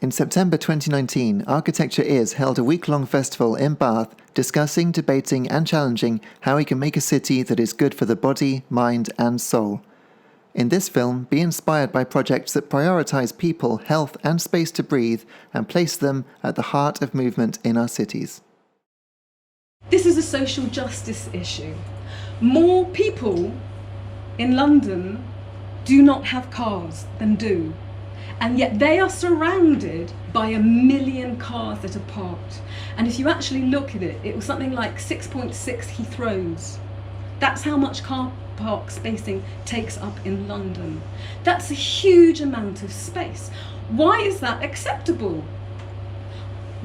In September 2019, Architecture Is held a week-long festival in Bath discussing, debating and challenging how we can make a city that is good for the body, mind and soul. In this film, be inspired by projects that prioritise people, health and space to breathe and place them at the heart of movement in our cities. This is a social justice issue. More people in London do not have cars than do. And yet they are surrounded by 1 million cars that are parked. And if you actually look at it, it was something like 6.6 Heathrows. That's how much car park spacing takes up in London. That's a huge amount of space. Why is that acceptable?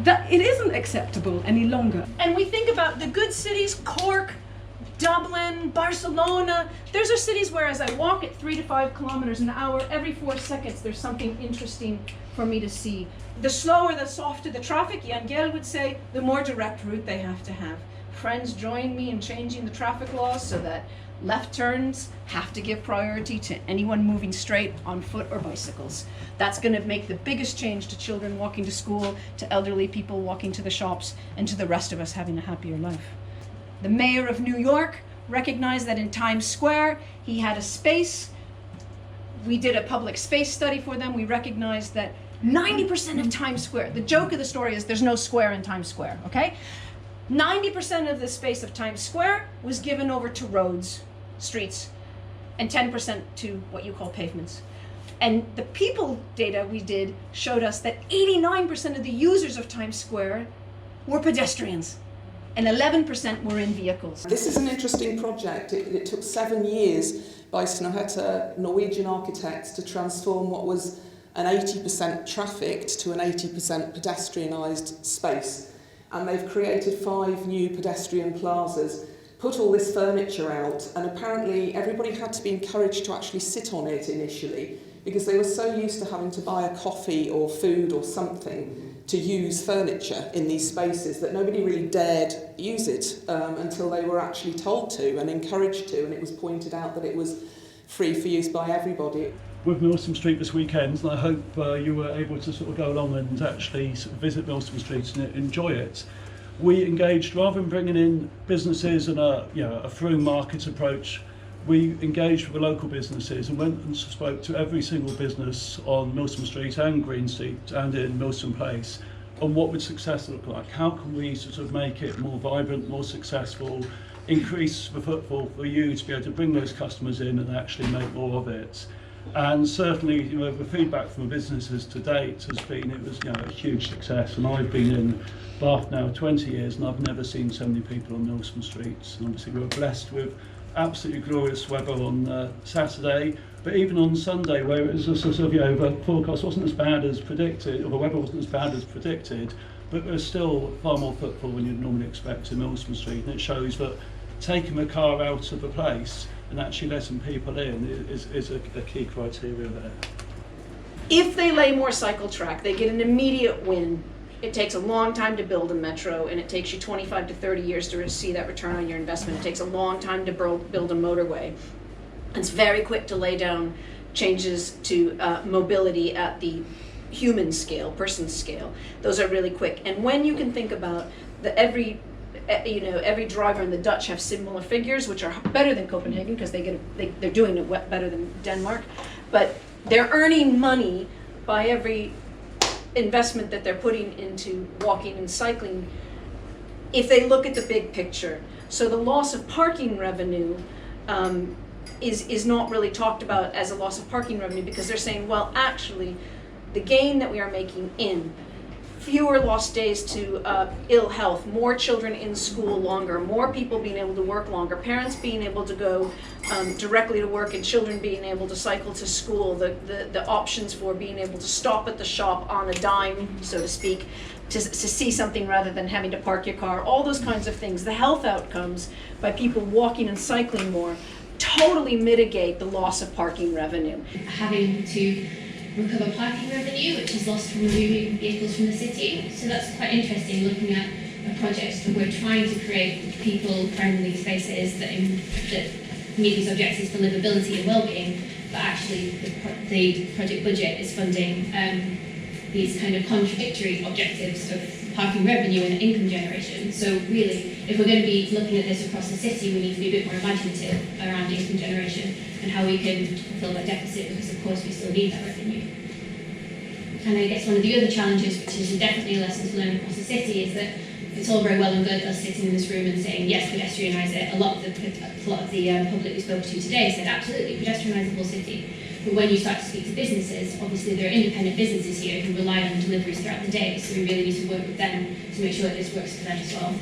That it isn't acceptable any longer. And we think about the good cities, Cork, Dublin, Barcelona. Those are cities where as I walk at 3 to 5 kilometers an hour, every 4 seconds there's something interesting for me to see. The slower, the softer the traffic, Jan Gehl would say, the more direct route they have to have. Friends join me in changing the traffic laws so that left turns have to give priority to anyone moving straight on foot or bicycles. That's going to make the biggest change to children walking to school, to elderly people walking to the shops, and to the rest of us having a happier life. The mayor of New York recognized that in Times Square, he had a space. We did a public space study for them. We recognized that 90% of Times Square, the joke of the story is there's no square in Times Square, okay? 90% of the space of Times Square was given over to roads, streets, and 10% to what you call pavements. And the people data we did showed us that 89% of the users of Times Square were pedestrians. And 11% were in vehicles. This is an interesting project. It took 7 years by Snohetta Norwegian architects to transform what was an 80% trafficked to an 80% pedestrianised space. And they've created 5 new pedestrian plazas, put all this furniture out, and apparently everybody had to be encouraged to actually sit on it initially because they were so used to having to buy a coffee or food or something to use furniture in these spaces that nobody really dared use it until they were actually told to and encouraged to, and it was pointed out that it was free for use by everybody. With Milsom Street this weekend, and I hope you were able to sort of go along and actually sort of visit Milsom Street and enjoy it. We engaged, rather than bringing in businesses and a through market approach, we engaged with the local businesses and went and spoke to every single business on Milsom Street and Green Street and in Milsom Place on what would success look like. How can we sort of make it more vibrant, more successful, increase the footfall for you to be able to bring those customers in and actually make more of it. And certainly, the feedback from the businesses to date has been it was a huge success. And I've been in Bath now 20 years and I've never seen so many people on Milsom Street. And obviously we were blessed with absolutely glorious weather on Saturday, but even on Sunday, where it was a sort of the forecast wasn't as bad as predicted, or the weather wasn't as bad as predicted, but there was still far more footfall than you'd normally expect in Milsom Street, and it shows that taking the car out of the place and actually letting people in is a key criteria there. If they lay more cycle track, they get an immediate win. It takes a long time to build a metro, and it takes you 25 to 30 years to see that return on your investment. It takes a long time to build a motorway. It's very quick to lay down changes to mobility at the human scale, person scale. Those are really quick. And when you can think about every driver, and the Dutch have similar figures, which are better than Copenhagen because they're doing it better than Denmark, but they're earning money by every investment that they're putting into walking and cycling if they look at the big picture. So the loss of parking revenue is not really talked about as a loss of parking revenue, because they're saying, well, actually, the gain that we are making in fewer lost days to ill health, more children in school longer, more people being able to work longer, parents being able to go directly to work and children being able to cycle to school, the options for being able to stop at the shop on a dime, so to speak, to see something rather than having to park your car, all those kinds of things. The health outcomes by people walking and cycling more totally mitigate the loss of parking revenue. Having to recover parking revenue, which is lost from removing vehicles from the city. So that's quite interesting, looking at a project where we're trying to create people-friendly spaces that meet these objectives for livability and well-being, but actually the project budget is funding these kind of contradictory objectives of parking revenue and income generation. So really, if we're going to be looking at this across the city, we need to be a bit more imaginative around income generation and how we can fulfill that deficit, because of course we still need that revenue. And I guess one of the other challenges, which is definitely a lesson to learn across the city, is that it's all very well and good us sitting in this room and saying, yes, pedestrianise it. A lot of the public we spoke to today said, absolutely, pedestrianisable city. But when you start to speak to businesses, obviously there are independent businesses here who rely on deliveries throughout the day, so we really need to work with them to make sure that this works for them as well.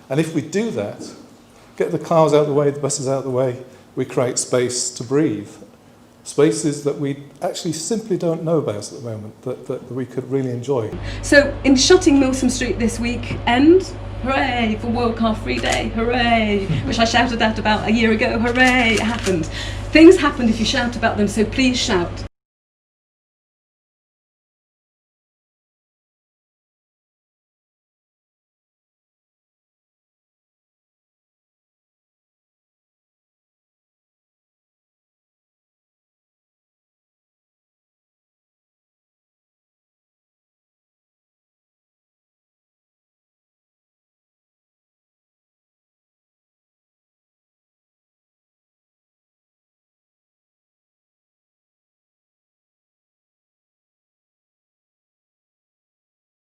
And if we do that, get the cars out of the way, the buses out of the way, we create space to breathe. Spaces that we actually simply don't know about at the moment, that we could really enjoy. So in shutting Milsom Street this weekend, hooray for World Car Free Day, hooray, which I shouted at about a year ago, hooray, it happened. Things happened if you shout about them, so please shout.